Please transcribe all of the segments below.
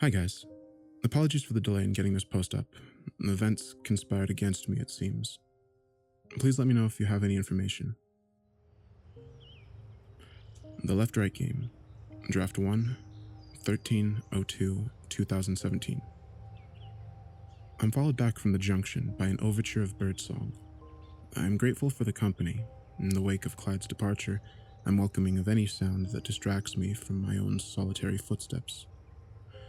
Hi guys. Apologies for the delay in getting this post up. The events conspired against me, it seems. Please let me know if you have any information. The left-right game. Draft 1, 13/02/2017. I'm followed back from the junction by an overture of birdsong. I'm grateful for the company. In the wake of Clyde's departure, I'm welcoming of any sound that distracts me from my own solitary footsteps,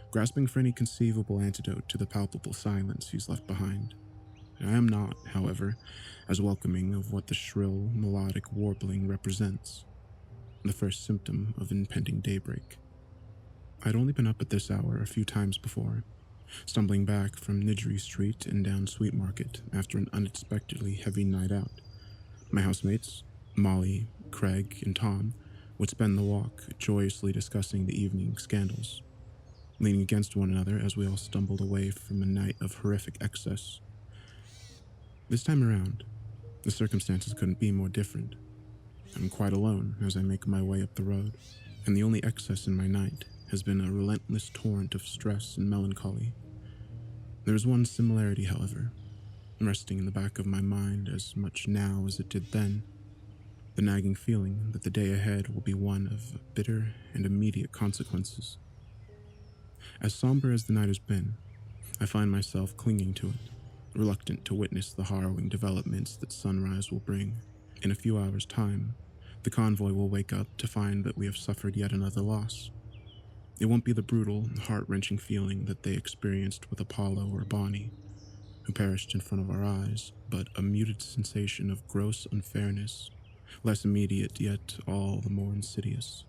grasping for any conceivable antidote to the palpable silence he's left behind. I am not, however, as welcoming of what the shrill, melodic warbling represents, the first symptom of impending daybreak. I'd only been up at this hour a few times before, stumbling back from Nidgery Street and down Sweet Market after an unexpectedly heavy night out. My housemates, Molly, Craig, and Tom, would spend the walk joyously discussing the evening scandals, leaning against one another as we all stumbled away from a night of horrific excess. This time around, the circumstances couldn't be more different. I'm quite alone as I make my way up the road, and the only excess in my night has been a relentless torrent of stress and melancholy. There is one similarity, however, resting in the back of my mind as much now as it did then, the nagging feeling that the day ahead will be one of bitter and immediate consequences. As somber as the night has been, I find myself clinging to it, reluctant to witness the harrowing developments that sunrise will bring. In a few hours' time, the convoy will wake up to find that we have suffered yet another loss. It won't be the brutal, heart-wrenching feeling that they experienced with Apollo or Bonnie, who perished in front of our eyes, but a muted sensation of gross unfairness, less immediate yet all the more insidious.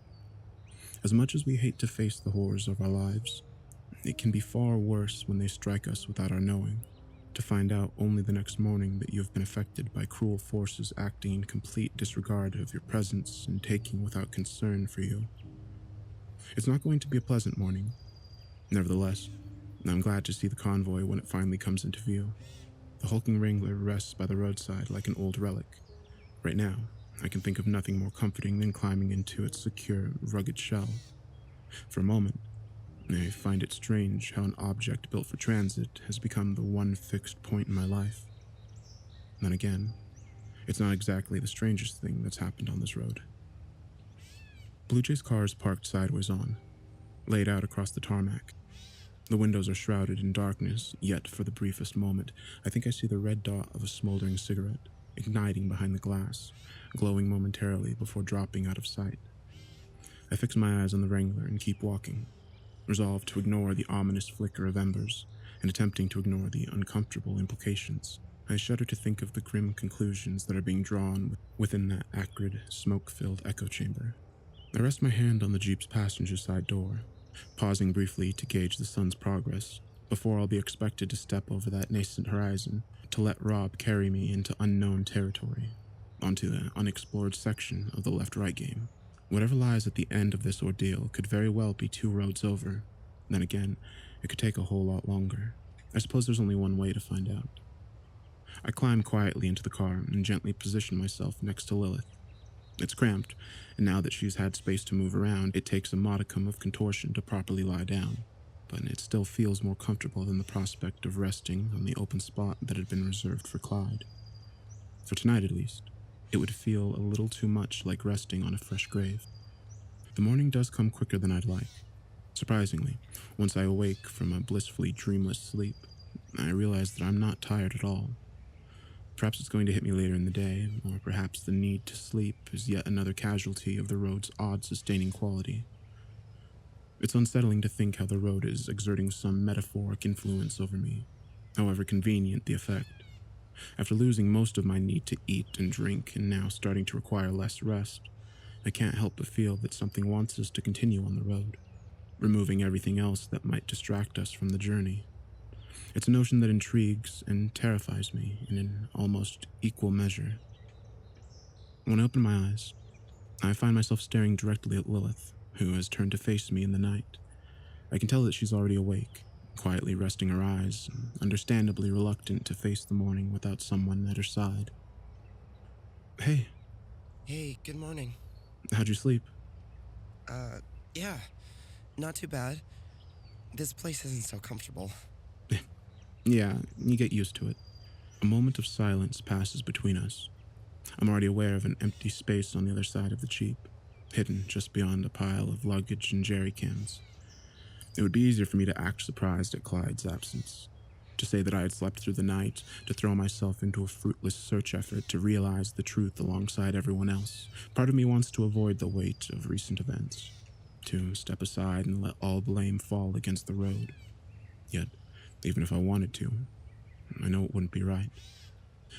As much as we hate to face the horrors of our lives, it can be far worse when they strike us without our knowing, to find out only the next morning that you have been affected by cruel forces acting in complete disregard of your presence and taking without concern for you. It's not going to be a pleasant morning. Nevertheless, I'm glad to see the convoy when it finally comes into view. The hulking Wrangler rests by the roadside like an old relic. Right now, I can think of nothing more comforting than climbing into its secure, rugged shell. For a moment, I find it strange how an object built for transit has become the one fixed point in my life. Then again, it's not exactly the strangest thing that's happened on this road. Blue Jay's car is parked sideways on, laid out across the tarmac. The windows are shrouded in darkness, yet for the briefest moment, I think I see the red dot of a smoldering cigarette, igniting behind the glass, glowing momentarily before dropping out of sight. I fix my eyes on the Wrangler and keep walking, resolved to ignore the ominous flicker of embers, and attempting to ignore the uncomfortable implications. I shudder to think of the grim conclusions that are being drawn within that acrid, smoke-filled echo chamber. I rest my hand on the Jeep's passenger side door, pausing briefly to gauge the sun's progress, before I'll be expected to step over that nascent horizon to let Rob carry me into unknown territory, onto the unexplored section of the left-right game. Whatever lies at the end of this ordeal could very well be 2 roads over. Then again, it could take a whole lot longer. I suppose there's only one way to find out. I climb quietly into the car and gently position myself next to Lilith. It's cramped, and now that she's had space to move around, it takes a modicum of contortion to properly lie down, but it still feels more comfortable than the prospect of resting on the open spot that had been reserved for Clyde. For tonight, at least, it would feel a little too much like resting on a fresh grave. The morning does come quicker than I'd like. Surprisingly, once I awake from a blissfully dreamless sleep, I realize that I'm not tired at all. Perhaps it's going to hit me later in the day, or perhaps the need to sleep is yet another casualty of the road's odd sustaining quality. It's unsettling to think how the road is exerting some metaphoric influence over me, however convenient the effect. After losing most of my need to eat and drink and now starting to require less rest, I can't help but feel that something wants us to continue on the road, removing everything else that might distract us from the journey. It's a notion that intrigues and terrifies me in an almost equal measure. When I open my eyes, I find myself staring directly at Lilith, who has turned to face me in the night. I can tell that she's already awake, quietly resting her eyes, understandably reluctant to face the morning without someone at her side. Hey. Hey, good morning. How'd you sleep? Yeah, not too bad. This place isn't so comfortable. Yeah, you get used to it. A moment of silence passes between us. I'm already aware of an empty space on the other side of the Jeep, hidden just beyond a pile of luggage and jerry cans. It would be easier for me to act surprised at Clyde's absence, to say that I had slept through the night, to throw myself into a fruitless search effort to realize the truth alongside everyone else. Part of me wants to avoid the weight of recent events, to step aside and let all blame fall against the road. Yet, even if I wanted to, I know it wouldn't be right.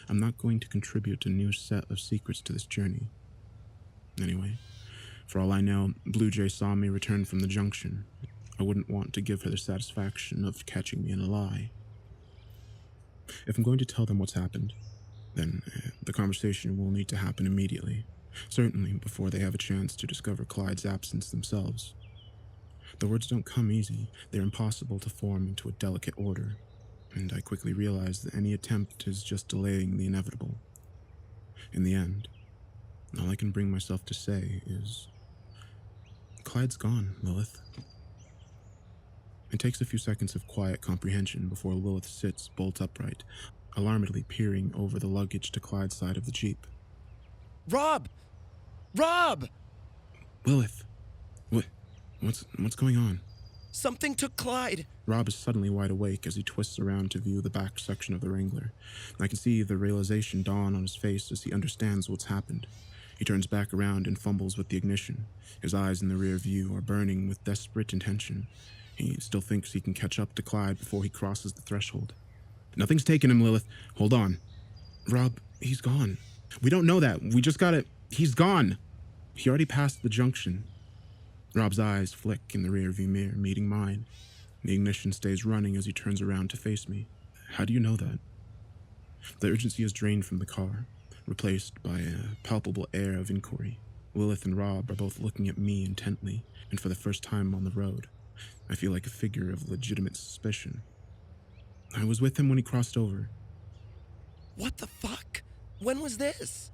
I'm not going to contribute a new set of secrets to this journey. Anyway, for all I know, Blue Jay saw me return from the junction. I wouldn't want to give her the satisfaction of catching me in a lie. If I'm going to tell them what's happened, then the conversation will need to happen immediately, certainly before they have a chance to discover Clyde's absence themselves. The words don't come easy, they're impossible to form into a delicate order, and I quickly realize that any attempt is just delaying the inevitable. In the end, all I can bring myself to say is, Clyde's gone, Lilith. It takes a few seconds of quiet comprehension before Lilith sits bolt upright, alarmedly peering over the luggage to Clyde's side of the Jeep. Rob! Rob! Lilith, what's going on? Something took Clyde. Rob is suddenly wide awake as he twists around to view the back section of the Wrangler. I can see the realization dawn on his face as he understands what's happened. He turns back around and fumbles with the ignition. His eyes in the rear view are burning with desperate intention. He still thinks he can catch up to Clyde before he crosses the threshold. Nothing's taken him, Lilith. Hold on. Rob, he's gone. We don't know that. We just gotta... He's gone. He already passed the junction. Rob's eyes flick in the rearview mirror, meeting mine. The ignition stays running as he turns around to face me. How do you know that? The urgency is drained from the car, replaced by a palpable air of inquiry. Lilith and Rob are both looking at me intently, and for the first time on the road, I feel like a figure of legitimate suspicion. I was with him when he crossed over. What the fuck? When was this?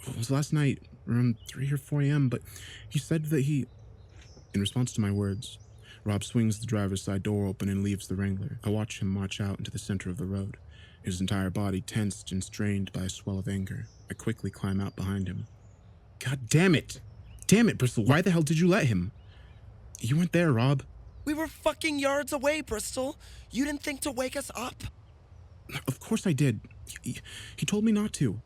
It was last night, around 3 or 4 a.m., but he said that he... In response to my words, Rob swings the driver's side door open and leaves the Wrangler. I watch him march out into the center of the road, his entire body tensed and strained by a swell of anger. I quickly climb out behind him. God damn it! Damn it, Bristol, why the hell did you let him? You weren't there, Rob. We were fucking yards away, Bristol. You didn't think to wake us up? Of course I did. He told me not to.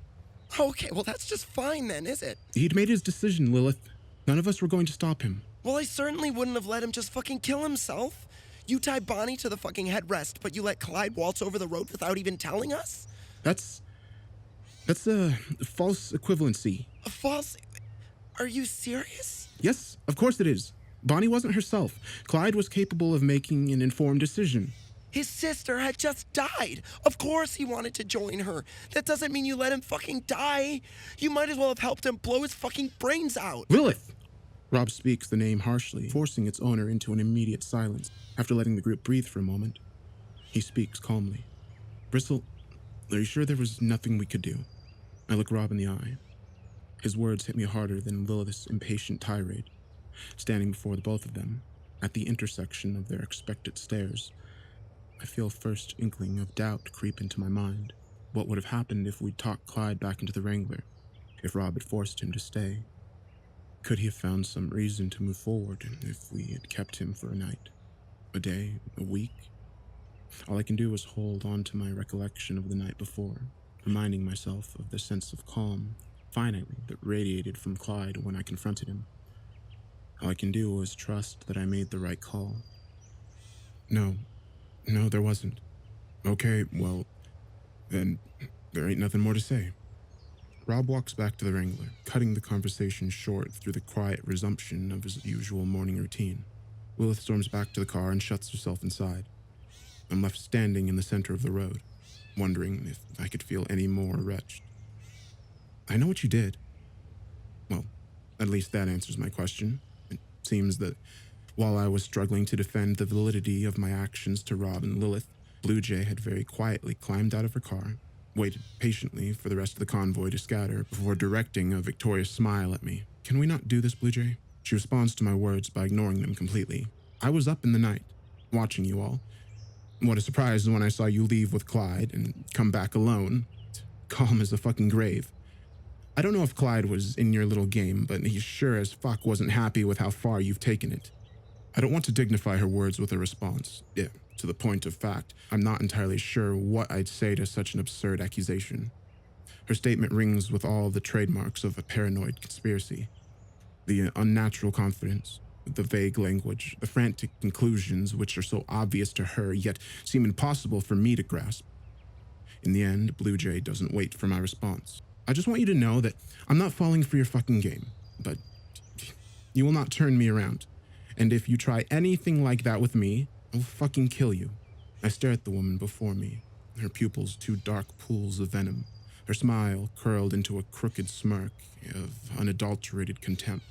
Okay, well that's just fine then, is it? He'd made his decision, Lilith. None of us were going to stop him. Well, I certainly wouldn't have let him just fucking kill himself. You tied Bonnie to the fucking headrest, but you let Clyde waltz over the road without even telling us? That's a false equivalency. A false... Are you serious? Yes, of course it is. Bonnie wasn't herself. Clyde was capable of making an informed decision. His sister had just died. Of course he wanted to join her. That doesn't mean you let him fucking die. You might as well have helped him blow his fucking brains out. Lilith! Rob speaks the name harshly, forcing its owner into an immediate silence. After letting the group breathe for a moment, he speaks calmly. Bristol, are you sure there was nothing we could do? I look Rob in the eye. His words hit me harder than Lilith's impatient tirade. Standing before the both of them, at the intersection of their expectant stares, I feel a first inkling of doubt creep into my mind. What would have happened if we'd talked Clyde back into the Wrangler? If Rob had forced him to stay? Could he have found some reason to move forward if we had kept him for a night? A day? A week? All I can do is hold on to my recollection of the night before, reminding myself of the sense of calm, finally, that radiated from Clyde when I confronted him. All I can do is trust that I made the right call. No, there wasn't. Okay, well, then there ain't nothing more to say. Rob walks back to the Wrangler, cutting the conversation short through the quiet resumption of his usual morning routine. Lilith storms back to the car and shuts herself inside. I'm left standing in the center of the road, wondering if I could feel any more wretched. I know what you did. Well, at least that answers my question. It seems that while I was struggling to defend the validity of my actions to Rob and Lilith, Blue Jay had very quietly climbed out of her car, waited patiently for the rest of the convoy to scatter before directing a victorious smile at me. Can we not do this, Blue Jay? She responds to my words by ignoring them completely. I was up in the night. watching you all. What a surprise when I saw you leave with Clyde and come back alone, calm as a fucking grave. I don't know if Clyde was in your little game, but he sure as fuck wasn't happy with how far you've taken it. I don't want to dignify her words with a response. Yeah, to the point of fact, I'm not entirely sure what I'd say to such an absurd accusation. Her statement rings with all the trademarks of a paranoid conspiracy. The unnatural confidence, the vague language, the frantic conclusions which are so obvious to her yet seem impossible for me to grasp. In the end, Blue Jay doesn't wait for my response. I just want you to know that I'm not falling for your fucking game, but you will not turn me around. And if you try anything like that with me, I'll fucking kill you. I stare at the woman before me, her pupils two dark pools of venom, her smile curled into a crooked smirk of unadulterated contempt.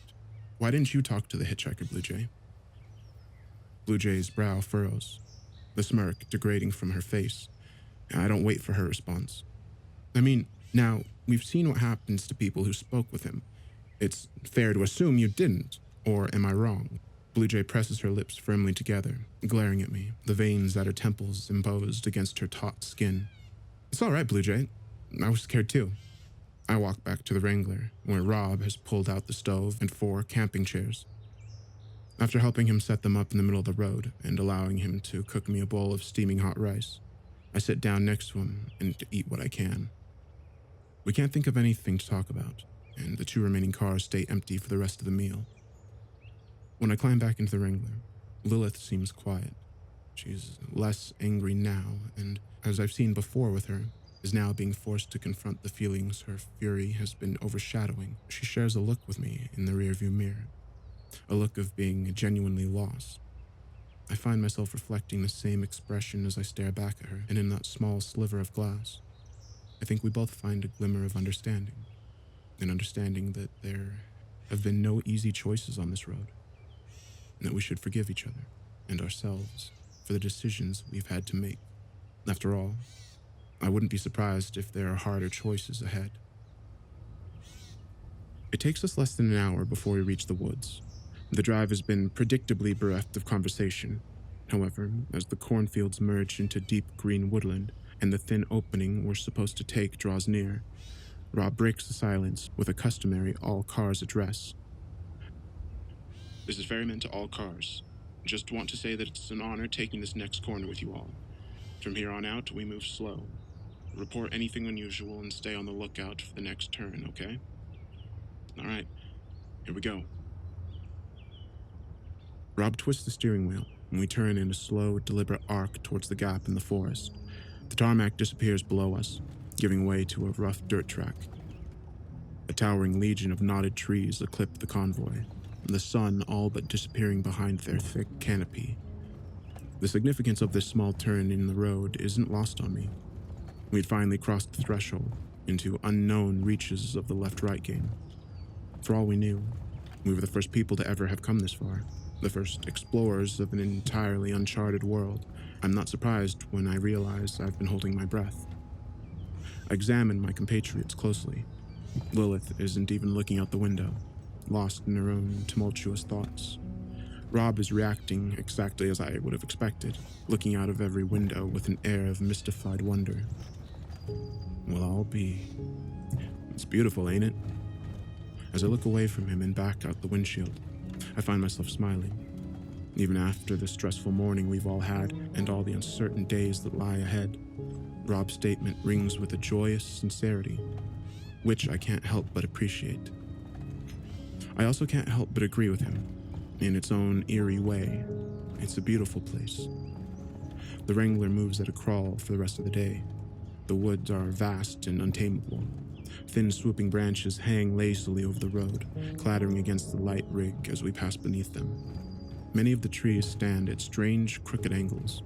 Why didn't you talk to the hitchhiker, Blue Jay? Blue Jay's brow furrows, the smirk degrading from her face. I don't wait for her response. I mean, now, we've seen what happens to people who spoke with him. It's fair to assume you didn't, or am I wrong? Blue Jay presses her lips firmly together, glaring at me, the veins at her temples imposed against her taut skin. It's all right, Blue Jay. I was scared too. I walk back to the Wrangler, where Rob has pulled out the stove and 4 camping chairs. After helping him set them up in the middle of the road and allowing him to cook me a bowl of steaming hot rice, I sit down next to him and eat what I can. We can't think of anything to talk about, and the 2 remaining cars stay empty for the rest of the meal. When I climb back into the Wrangler, Lilith seems quiet. She's less angry now, and as I've seen before with her, is now being forced to confront the feelings her fury has been overshadowing. She shares a look with me in the rearview mirror, a look of being genuinely lost. I find myself reflecting the same expression as I stare back at her, and in that small sliver of glass, I think we both find a glimmer of understanding, an understanding that there have been no easy choices on this road, and that we should forgive each other and ourselves for the decisions we've had to make. After all, I wouldn't be surprised if there are harder choices ahead. It takes us less than an hour before we reach the woods. The drive has been predictably bereft of conversation. However, as the cornfields merge into deep green woodland and the thin opening we're supposed to take draws near, Rob breaks the silence with a customary all cars address. This is Ferryman to all cars. Just want to say that it's an honor taking this next corner with you all. From here on out, we move slow. Report anything unusual and stay on the lookout for the next turn, okay? All right, here we go. Rob twists the steering wheel, and we turn in a slow, deliberate arc towards the gap in the forest. The tarmac disappears below us, giving way to a rough dirt track. A towering legion of knotted trees eclipse the convoy, the sun all but disappearing behind their thick canopy. The significance of this small turn in the road isn't lost on me. We'd finally crossed the threshold into unknown reaches of the left-right game. For all we knew, we were the first people to ever have come this far, the first explorers of an entirely uncharted world. I'm not surprised when I realize I've been holding my breath. I examine my compatriots closely. Lilith isn't even looking out the window, lost in her own tumultuous thoughts. Rob is reacting exactly as I would have expected, looking out of every window with an air of mystified wonder. We'll all be. It's beautiful, ain't it? As I look away from him and back out the windshield, I find myself smiling. Even after the stressful morning we've all had and all the uncertain days that lie ahead, Rob's statement rings with a joyous sincerity, which I can't help but appreciate. I also can't help but agree with him. In its own eerie way, it's a beautiful place. The Wrangler moves at a crawl for the rest of the day. The woods are vast and untamable. Thin swooping branches hang lazily over the road, clattering against the light rig as we pass beneath them. Many of the trees stand at strange, crooked angles,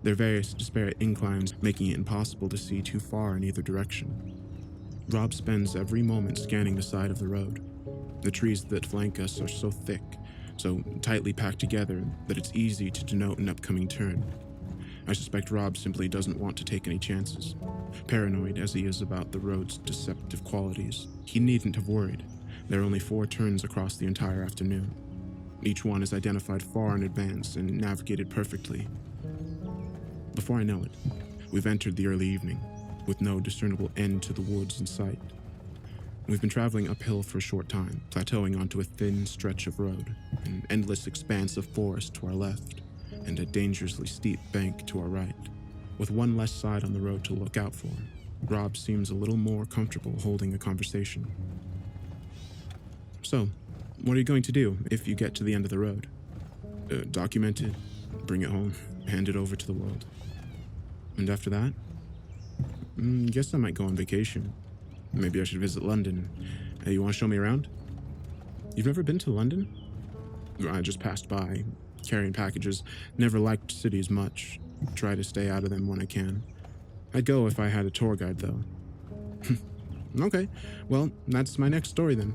their various disparate inclines making it impossible to see too far in either direction. Rob spends every moment scanning the side of the road. The trees that flank us are so thick, so tightly packed together that it's easy to denote an upcoming turn. I suspect Rob simply doesn't want to take any chances. Paranoid as he is about the road's deceptive qualities, he needn't have worried. There are only 4 turns across the entire afternoon. Each one is identified far in advance and navigated perfectly. Before I know it, we've entered the early evening, with no discernible end to the woods in sight. We've been traveling uphill for a short time, plateauing onto a thin stretch of road, an endless expanse of forest to our left, and a dangerously steep bank to our right. With one less side on the road to look out for, Rob seems a little more comfortable holding a conversation. So, what are you going to do if you get to the end of the road? Document it, bring it home, hand it over to the world. And after that? Guess I might go on vacation. Maybe I should visit London. Hey, you want to show me around? You've never been to London? I just passed by, carrying packages. Never liked cities much. Try to stay out of them when I can. I'd go if I had a tour guide, though. Okay, well, that's my next story then.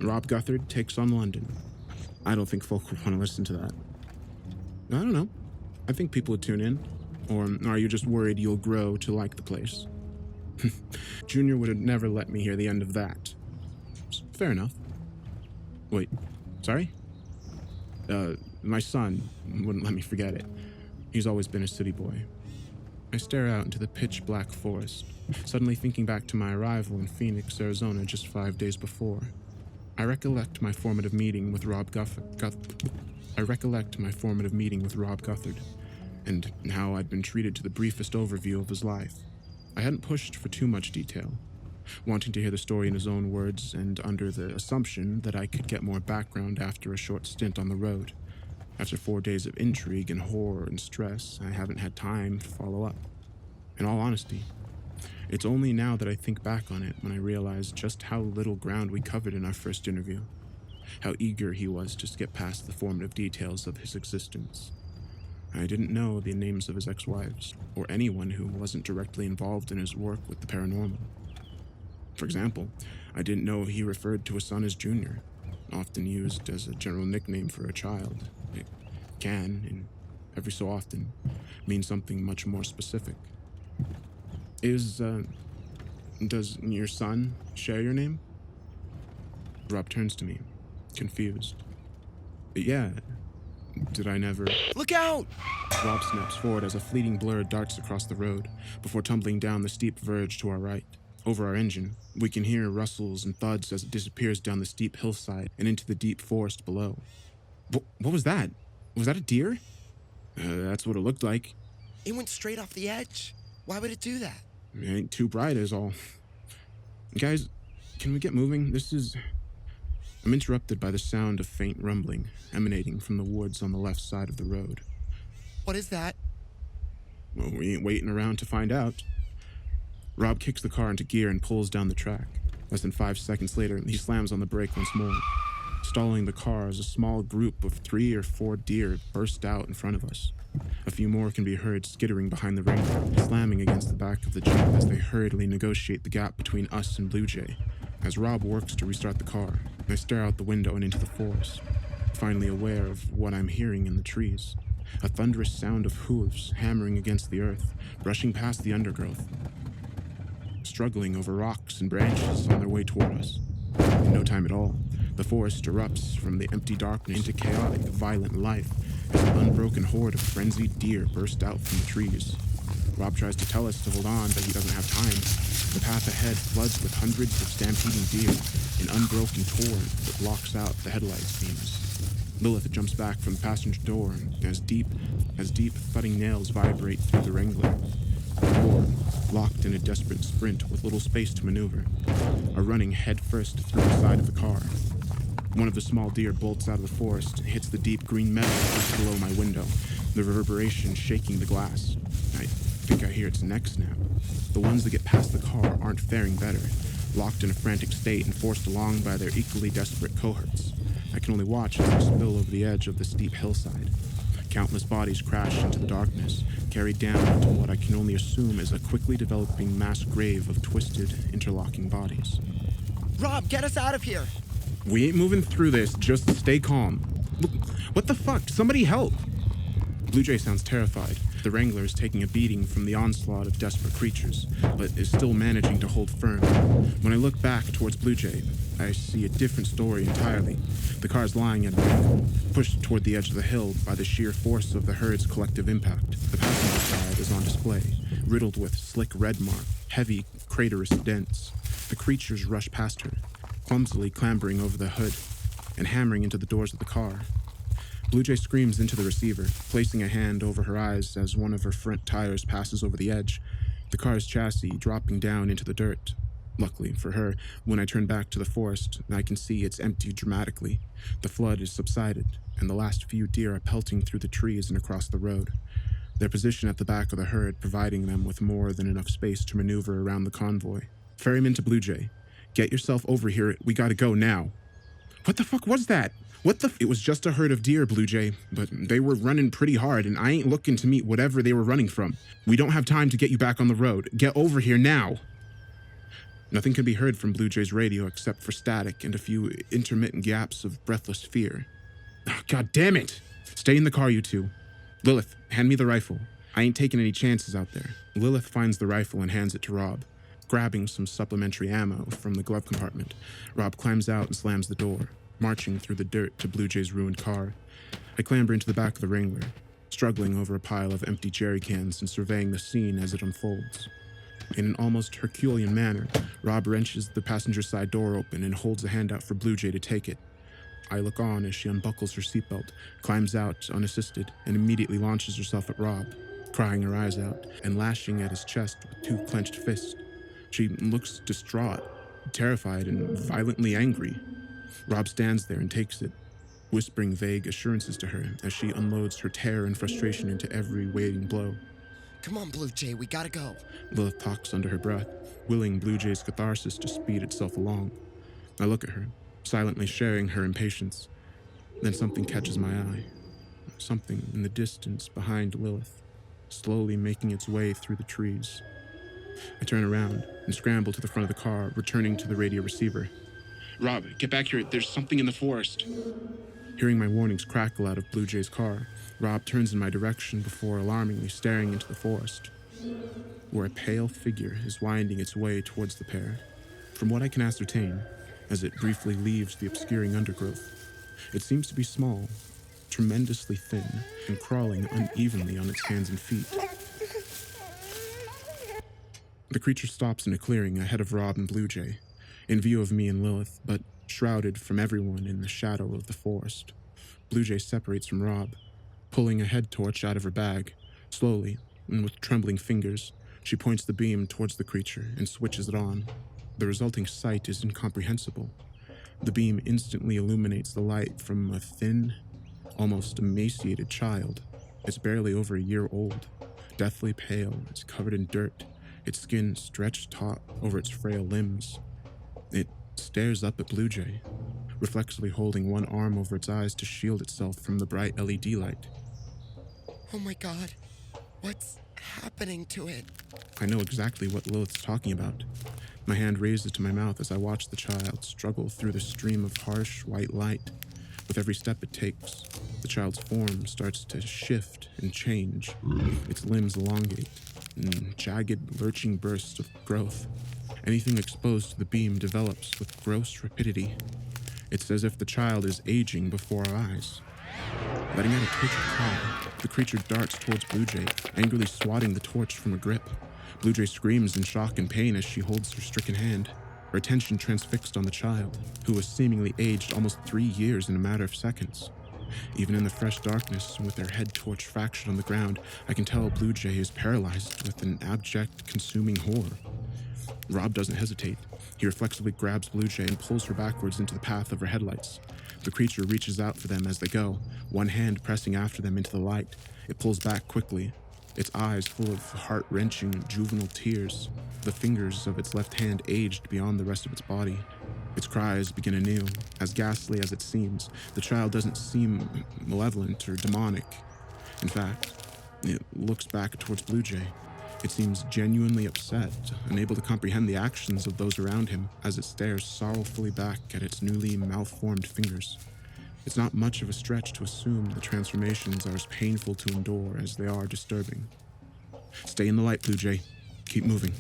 Rob Guthard takes on London. I don't think folk would want to listen to that. I don't know. I think people would tune in. Or are you just worried you'll grow to like the place? Junior would have never let me hear the end of that. Fair enough. Wait, sorry? My son wouldn't let me forget it. He's always been a city boy. I stare out into the pitch-black forest, suddenly thinking back to my arrival in Phoenix, Arizona just 5 days before. I recollect my formative meeting with Rob Guthard, and how I'd been treated to the briefest overview of his life. I hadn't pushed for too much detail, wanting to hear the story in his own words and under the assumption that I could get more background after a short stint on the road. After 4 days of intrigue and horror and stress, I haven't had time to follow up. In all honesty, it's only now that I think back on it when I realize just how little ground we covered in our first interview, how eager he was to skip past the formative details of his existence. I didn't know the names of his ex-wives, or anyone who wasn't directly involved in his work with the paranormal. For example, I didn't know he referred to a son as Junior, often used as a general nickname for a child. It can, and every so often, mean something much more specific. Does your son share your name? Rob turns to me, confused. Yeah, did I never... Look out! Rob snaps forward as a fleeting blur darts across the road, before tumbling down the steep verge to our right. Over our engine, we can hear rustles and thuds as it disappears down the steep hillside and into the deep forest below. What was that? Was that a deer? That's what it looked like. It went straight off the edge. Why would it do that? It ain't too bright is all. Guys, can we get moving? I'm interrupted by the sound of faint rumbling emanating from the woods on the left side of the road. What is that? Well, we ain't waiting around to find out. Rob kicks the car into gear and pulls down the track. Less than 5 seconds later, he slams on the brake once more, stalling the car as a small group of 3 or 4 deer burst out in front of us. A few more can be heard skittering behind the Wrangler, slamming against the back of the Jeep as they hurriedly negotiate the gap between us and Blue Jay. As Rob works to restart the car, I stare out the window and into the forest, finally aware of what I'm hearing in the trees. A thunderous sound of hooves hammering against the earth, brushing past the undergrowth, struggling over rocks and branches on their way toward us. In no time at all, the forest erupts from the empty darkness into chaotic, violent life as an unbroken horde of frenzied deer burst out from the trees. Rob tries to tell us to hold on, but he doesn't have time. The path ahead floods with hundreds of stampeding deer, an unbroken torrent that blocks out the headlights beams. Lilith jumps back from the passenger door as deep thudding nails vibrate through the Wrangler. The door, locked in a desperate sprint with little space to maneuver, are running headfirst through the side of the car. One of the small deer bolts out of the forest and hits the deep green metal just below my window, the reverberation shaking the glass. I think I hear its neck snap. The ones that get past the car aren't faring better, locked in a frantic state and forced along by their equally desperate cohorts. I can only watch as they spill over the edge of the steep hillside. Countless bodies crash into the darkness, carried down into what I can only assume is a quickly developing mass grave of twisted, interlocking bodies. Rob, get us out of here! We ain't moving through this, just stay calm. What the fuck? Somebody help! Blue Jay sounds terrified. The Wrangler is taking a beating from the onslaught of desperate creatures, but is still managing to hold firm. When I look back towards Blue Jay, I see a different story entirely. The car is lying at an angle, pushed toward the edge of the hill by the sheer force of the herd's collective impact. The passenger side is on display, riddled with slick red mark, heavy craterous dents. The creatures rush past her, clumsily clambering over the hood and hammering into the doors of the car. Blue Jay screams into the receiver, placing a hand over her eyes as one of her front tires passes over the edge, the car's chassis dropping down into the dirt. Luckily for her, when I turn back to the forest, I can see it's emptied dramatically. The flood has subsided, and the last few deer are pelting through the trees and across the road, their position at the back of the herd providing them with more than enough space to maneuver around the convoy. Ferryman to Blue Jay. Get yourself over here, we gotta go now. What the fuck was that? It was just a herd of deer, Blue Jay, but they were running pretty hard, and I ain't looking to meet whatever they were running from. We don't have time to get you back on the road. Get over here now. Nothing can be heard from Blue Jay's radio except for static and a few intermittent gaps of breathless fear. Oh, God damn it! Stay in the car, you two. Lilith, hand me the rifle. I ain't taking any chances out there. Lilith finds the rifle and hands it to Rob. Grabbing some supplementary ammo from the glove compartment, Rob climbs out and slams the door, marching through the dirt to Blue Jay's ruined car. I clamber into the back of the Wrangler, struggling over a pile of empty jerry cans and surveying the scene as it unfolds. In an almost Herculean manner, Rob wrenches the passenger side door open and holds a hand out for Blue Jay to take it. I look on as she unbuckles her seatbelt, climbs out unassisted, and immediately launches herself at Rob, crying her eyes out and lashing at his chest with two clenched fists. She looks distraught, terrified, and violently angry. Rob stands there and takes it, whispering vague assurances to her as she unloads her terror and frustration into every waiting blow. Come on, Blue Jay, we gotta go. Lilith talks under her breath, willing Blue Jay's catharsis to speed itself along. I look at her, silently sharing her impatience. Then something catches my eye. Something in the distance behind Lilith, slowly making its way through the trees. I turn around and scramble to the front of the car, returning to the radio receiver. Rob, get back here. There's something in the forest. Hearing my warnings crackle out of Blue Jay's car, Rob turns in my direction before alarmingly staring into the forest, where a pale figure is winding its way towards the pair. From what I can ascertain, as it briefly leaves the obscuring undergrowth, it seems to be small, tremendously thin, and crawling unevenly on its hands and feet. The creature stops in a clearing ahead of Rob and Blue Jay, in view of me and Lilith, but shrouded from everyone in the shadow of the forest. Blue Jay separates from Rob, pulling a head torch out of her bag. Slowly, and with trembling fingers, she points the beam towards the creature and switches it on. The resulting sight is incomprehensible. The beam instantly illuminates the light from a thin, almost emaciated child. It's barely over a year old, deathly pale, it's covered in dirt, its skin stretched taut over its frail limbs. It stares up at Blue Jay, reflexively holding one arm over its eyes to shield itself from the bright LED light. Oh my God, what's happening to it? I know exactly what Lilith's talking about. My hand raises to my mouth as I watch the child struggle through the stream of harsh white light. With every step it takes, the child's form starts to shift and change. Its limbs elongate in jagged, lurching bursts of growth. Anything exposed to the beam develops with gross rapidity. It's as if the child is aging before our eyes. Letting out a twitch of cry, the creature darts towards Blue Jay, angrily swatting the torch from her grip. Blue Jay screams in shock and pain as she holds her stricken hand, her attention transfixed on the child, who was seemingly aged almost 3 years in a matter of seconds. Even in the fresh darkness, with their head torch fractured on the ground, I can tell Blue Jay is paralyzed with an abject, consuming horror. Rob doesn't hesitate. He reflexively grabs Blue Jay and pulls her backwards into the path of her headlights. The creature reaches out for them as they go, one hand pressing after them into the light. It pulls back quickly, its eyes full of heart-wrenching juvenile tears, the fingers of its left hand aged beyond the rest of its body. Its cries begin anew. As ghastly as it seems, the child doesn't seem malevolent or demonic. In fact, it looks back towards Blue Jay. It seems genuinely upset, unable to comprehend the actions of those around him as it stares sorrowfully back at its newly malformed fingers. It's not much of a stretch to assume the transformations are as painful to endure as they are disturbing. Stay in the light, Blue Jay. Keep moving.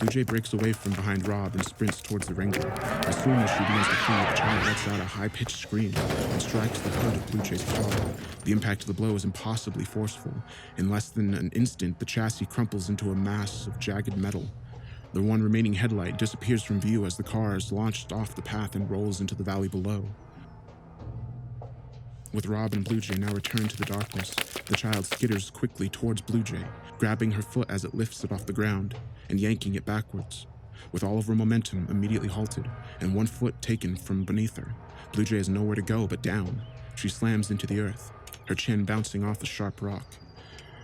Blue Jay breaks away from behind Rob and sprints towards the Wrangler. As soon as she begins to flee, the child lets out a high-pitched scream and strikes the hood of Blue Jay's car. The impact of the blow is impossibly forceful. In less than an instant, the chassis crumples into a mass of jagged metal. The one remaining headlight disappears from view as the car is launched off the path and rolls into the valley below. With Rob and Blue Jay now returned to the darkness, the child skitters quickly towards Blue Jay, grabbing her foot as it lifts it off the ground and yanking it backwards. With all of her momentum immediately halted and one foot taken from beneath her, Blue Jay has nowhere to go but down. She slams into the earth, her chin bouncing off the sharp rock.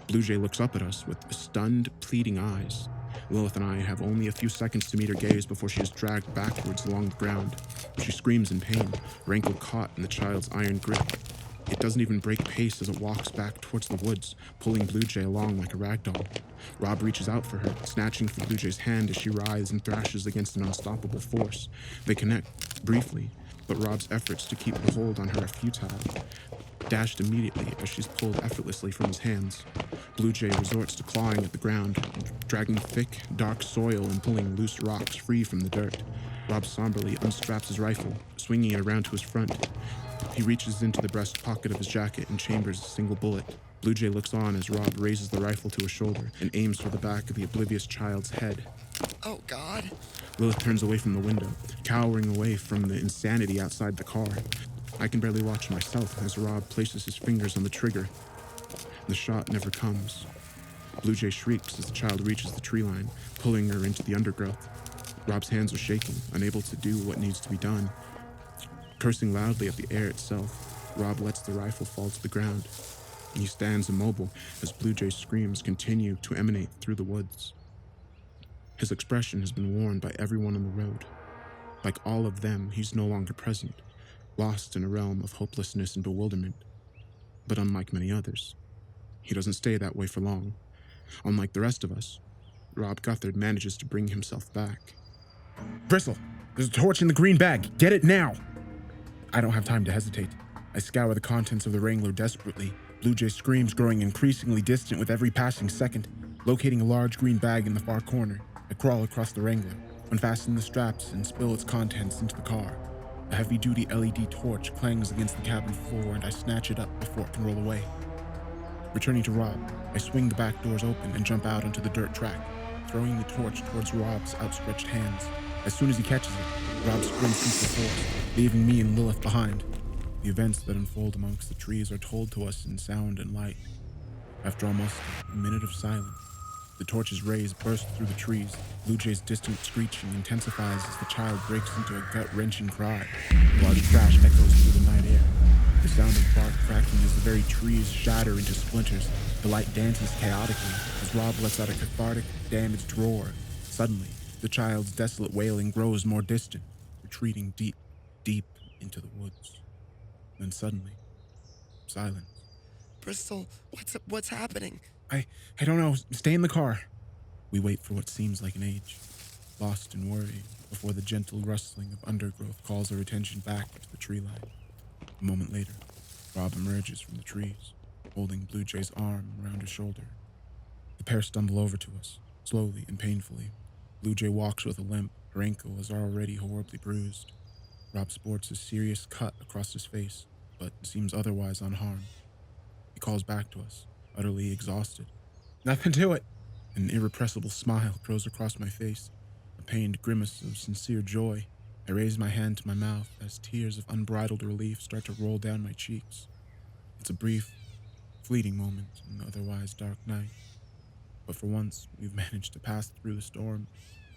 Blue Jay looks up at us with stunned, pleading eyes. Lilith and I have only a few seconds to meet her gaze before she is dragged backwards along the ground. She screams in pain, her ankle caught in the child's iron grip. It doesn't even break pace as it walks back towards the woods, pulling Blue Jay along like a ragdoll. Rob reaches out for her, snatching from Blue Jay's hand as she writhes and thrashes against an unstoppable force. They connect, briefly, but Rob's efforts to keep the hold on her are futile, dashed immediately as she's pulled effortlessly from his hands. Blue Jay resorts to clawing at the ground, dragging thick, dark soil and pulling loose rocks free from the dirt. Rob somberly unstraps his rifle, swinging it around to his front. He reaches into the breast pocket of his jacket and chambers a single bullet. Blue Jay looks on as Rob raises the rifle to his shoulder and aims for the back of the oblivious child's head. Oh, God. Lilith turns away from the window, cowering away from the insanity outside the car. I can barely watch myself as Rob places his fingers on the trigger. The shot never comes. Blue Jay shrieks as the child reaches the tree line, pulling her into the undergrowth. Rob's hands are shaking, unable to do what needs to be done. Cursing loudly at the air itself, Rob lets the rifle fall to the ground, and he stands immobile as Blue Jay's screams continue to emanate through the woods. His expression has been worn by everyone on the road. Like all of them, he's no longer present, lost in a realm of hopelessness and bewilderment. But unlike many others, he doesn't stay that way for long. Unlike the rest of us, Rob Guthard manages to bring himself back. Bristle, there's a torch in the green bag. Get it now! I don't have time to hesitate. I scour the contents of the Wrangler desperately, Blue Jay's screams growing increasingly distant with every passing second. Locating a large green bag in the far corner, I crawl across the Wrangler, unfasten the straps, and spill its contents into the car. A heavy-duty LED torch clangs against the cabin floor, and I snatch it up before it can roll away. Returning to Rob, I swing the back doors open and jump out onto the dirt track, throwing the torch towards Rob's outstretched hands. As soon as he catches it, Rob sprints into the forest, leaving me and Lilith behind. The events that unfold amongst the trees are told to us in sound and light. After almost a minute of silence, the torch's rays burst through the trees. Blue Jay's distant screeching intensifies as the child breaks into a gut-wrenching cry. A large crash echoes through the night air. The sound of bark cracking as the very trees shatter into splinters. The light dances chaotically as Rob lets out a cathartic, damaged roar. Suddenly, the child's desolate wailing grows more distant, retreating deep, deep into the woods. Then suddenly, silence. Bristol, what's happening? I don't know. Stay in the car. We wait for what seems like an age, lost in worry, before the gentle rustling of undergrowth calls our attention back to the tree line. A moment later, Rob emerges from the trees, holding Blue Jay's arm around her shoulder. The pair stumble over to us, slowly and painfully. Blue Jay walks with a limp. Her ankle is already horribly bruised. Rob sports a serious cut across his face, but seems otherwise unharmed. He calls back to us, utterly exhausted. Nothing to it. An irrepressible smile grows across my face, a pained grimace of sincere joy. I raise my hand to my mouth as tears of unbridled relief start to roll down my cheeks. It's a brief, fleeting moment in an otherwise dark night. But for once, we've managed to pass through the storm,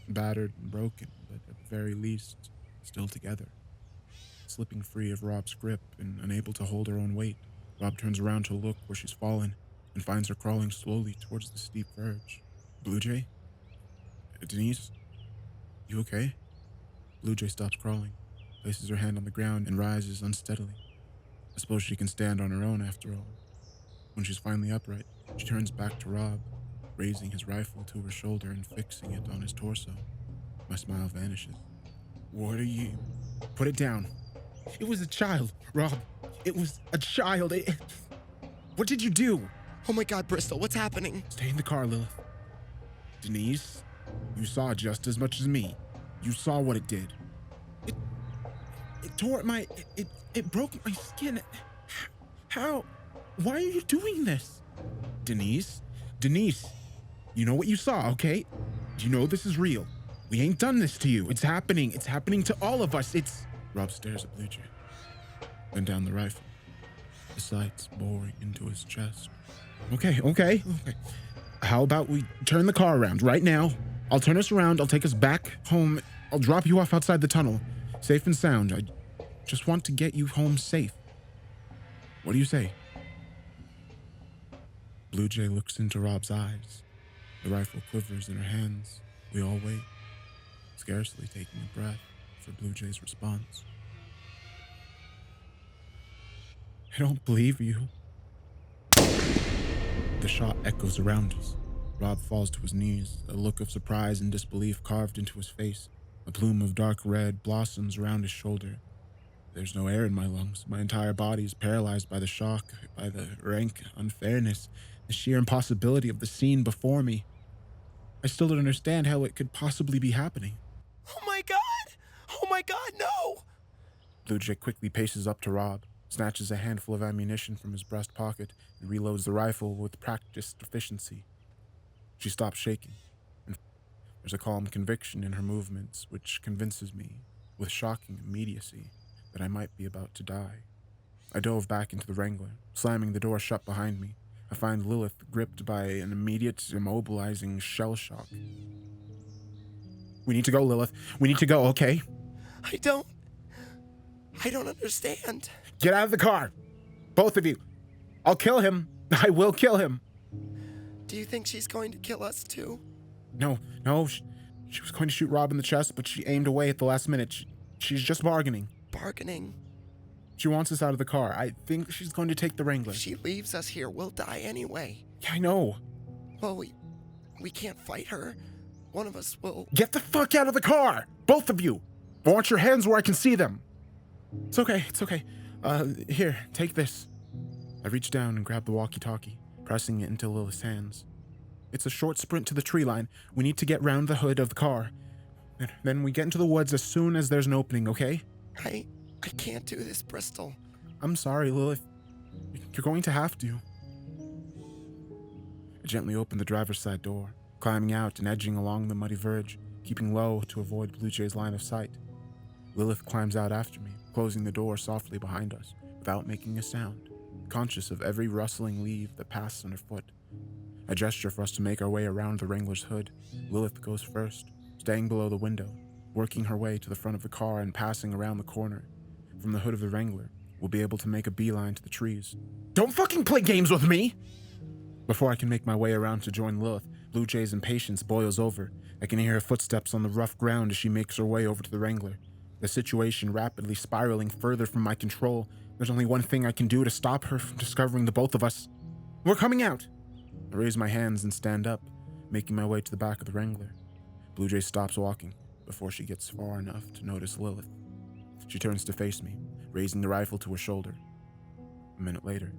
battered and broken, but at the very least, still together. Slipping free of Rob's grip and unable to hold her own weight, Rob turns around to look where she's fallen and finds her crawling slowly towards the steep verge. Blue Jay? Denise? You okay? Blue Jay stops crawling, places her hand on the ground, and rises unsteadily. I suppose she can stand on her own after all. When she's finally upright, she turns back to Rob, raising his rifle to her shoulder and fixing it on his torso. My smile vanishes. What are you? Put it down. It was a child, Rob. It was a child. What did you do? Oh my God, Bristol, what's happening? Stay in the car, Lilith. Denise? You saw just as much as me. You saw what it did. It it tore at my it broke my skin. How? Why are you doing this? Denise? Denise, you know what you saw, okay? You know this is real. We ain't done this to you. It's happening. It's happening to all of us. It's... Rob stares at Blue Jay, then down the rifle, the sights boring into his chest. Okay. How about we turn the car around right now? I'll turn us around. I'll take us back home. I'll drop you off outside the tunnel, safe and sound. I just want to get you home safe. What do you say? Blue Jay looks into Rob's eyes. The rifle quivers in her hands. We all wait, scarcely taking a breath for Blue Jay's response. I don't believe you. The shot echoes around us. Rob falls to his knees, a look of surprise and disbelief carved into his face. A plume of dark red blossoms around his shoulder. There's no air in my lungs. My entire body is paralyzed by the shock, by the rank unfairness, the sheer impossibility of the scene before me. I still don't understand how it could possibly be happening. Oh my God! Oh my God, no! Blue Jay quickly paces up to Rob, snatches a handful of ammunition from his breast pocket, and reloads the rifle with practiced efficiency. She stops shaking, and there's a calm conviction in her movements which convinces me, with shocking immediacy, that I might be about to die. I dove back into the Wrangler, slamming the door shut behind me. I find Lilith gripped by an immediate, immobilizing shell shock. We need to go, Lilith. We need to go, okay? I don't understand. Get out of the car! Both of you! I'll kill him! I will kill him! Do you think she's going to kill us too? No. She was going to shoot Rob in the chest, but she aimed away at the last minute. She's just bargaining. Bargaining? She wants us out of the car. I think she's going to take the Wrangler. If she leaves us here, we'll die anyway. Yeah, I know. Well, we can't fight her. One of us will... Get the fuck out of the car! Both of you! I want your hands where I can see them. It's okay. Here, take this. I reach down and grab the walkie-talkie, pressing it into Lilith's hands. It's a short sprint to the tree line. We need to get round the hood of the car. Then we get into the woods as soon as there's an opening, okay? I can't do this, Bristol. I'm sorry, Lilith. You're going to have to. I gently open the driver's side door, climbing out and edging along the muddy verge, keeping low to avoid Blue Jay's line of sight. Lilith climbs out after me, closing the door softly behind us, without making a sound, conscious of every rustling leaf that passes underfoot. I gesture for us to make our way around the Wrangler's hood. Lilith goes first, staying below the window, working her way to the front of the car and passing around the corner. From the hood of the Wrangler, we'll be able to make a beeline to the trees. Don't fucking play games with me! Before I can make my way around to join Lilith, Blue Jay's impatience boils over. I can hear her footsteps on the rough ground as she makes her way over to the Wrangler. The situation rapidly spiraling further from my control. There's only one thing I can do to stop her from discovering the both of us. We're coming out! I raise my hands and stand up, making my way to the back of the Wrangler. Blue Jay stops walking before she gets far enough to notice Lilith. She turns to face me, raising the rifle to her shoulder. A minute later,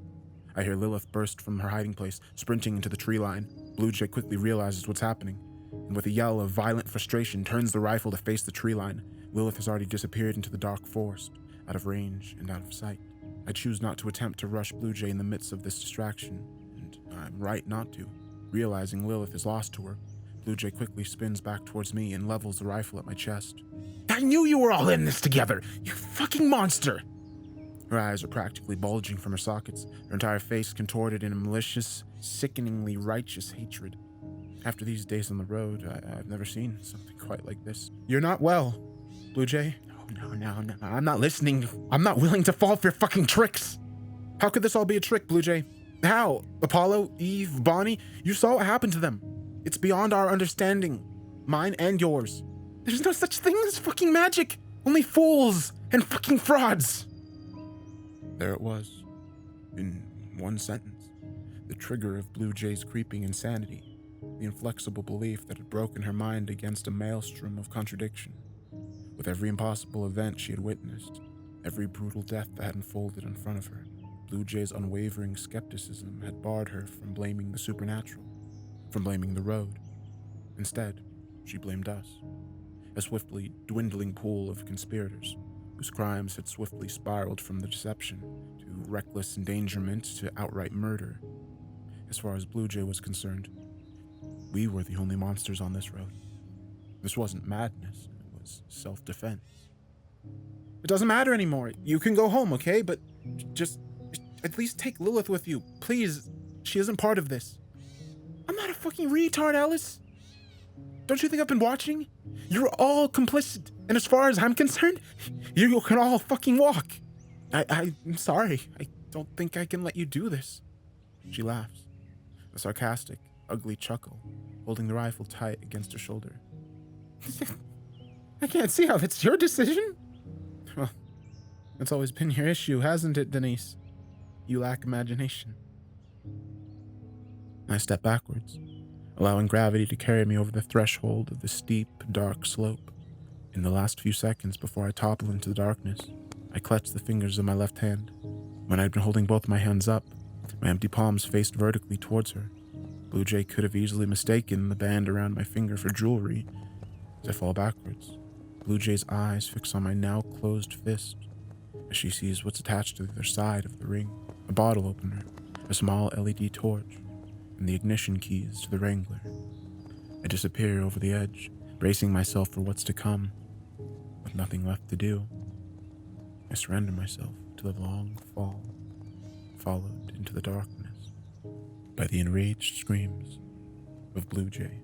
I hear Lilith burst from her hiding place, sprinting into the tree line. Blue Jay quickly realizes what's happening, and with a yell of violent frustration, turns the rifle to face the tree line. Lilith has already disappeared into the dark forest, out of range and out of sight. I choose not to attempt to rush Blue Jay in the midst of this distraction, and I'm right not to. Realizing Lilith is lost to her, Blue Jay quickly spins back towards me and levels the rifle at my chest. I knew you were all in this together, you fucking monster! Her eyes are practically bulging from her sockets, her entire face contorted in a malicious, sickeningly righteous hatred. After these days on the road, I've never seen something quite like this. You're not well, Blue Jay. No, I'm not listening. I'm not willing to fall for your fucking tricks. How could this all be a trick, Blue Jay? How? Apollo, Eve, Bonnie, you saw what happened to them. It's beyond our understanding. Mine and yours. There's no such thing as fucking magic. Only fools and fucking frauds. There it was. In one sentence. The trigger of Blue Jay's creeping insanity. The inflexible belief that had broken her mind against a maelstrom of contradiction. With every impossible event she had witnessed, every brutal death that had unfolded in front of her, Blue Jay's unwavering skepticism had barred her from blaming the supernatural, from blaming the road. Instead, she blamed us. A swiftly dwindling pool of conspirators whose crimes had swiftly spiraled from the deception to reckless endangerment to outright murder. As far as Blue Jay was concerned, we were the only monsters on this road. This wasn't madness, it was self-defense. It doesn't matter anymore. You can go home, okay? But just at least take Lilith with you. Please, she isn't part of this. I'm not a fucking retard, Alice. Don't you think I've been watching? You're all complicit, and as far as I'm concerned, you can all fucking walk. I'm sorry. I don't think I can let you do this. She laughs, a sarcastic, ugly chuckle, holding the rifle tight against her shoulder. I can't see how it's your decision. Well, that's always been your issue, hasn't it, Denise? You lack imagination. I step backwards, allowing gravity to carry me over the threshold of the steep, dark slope. In the last few seconds before I topple into the darkness, I clutch the fingers of my left hand. When I'd been holding both my hands up, my empty palms faced vertically towards her. Blue Jay could have easily mistaken the band around my finger for jewelry. As I fall backwards, Blue Jay's eyes fix on my now closed fist as she sees what's attached to the other side of the ring: a bottle opener, a small LED torch, and the ignition keys to the Wrangler. I disappear over the edge, bracing myself for what's to come. With nothing left to do, I surrender myself to the long fall, followed into the darkness by the enraged screams of Blue Jay.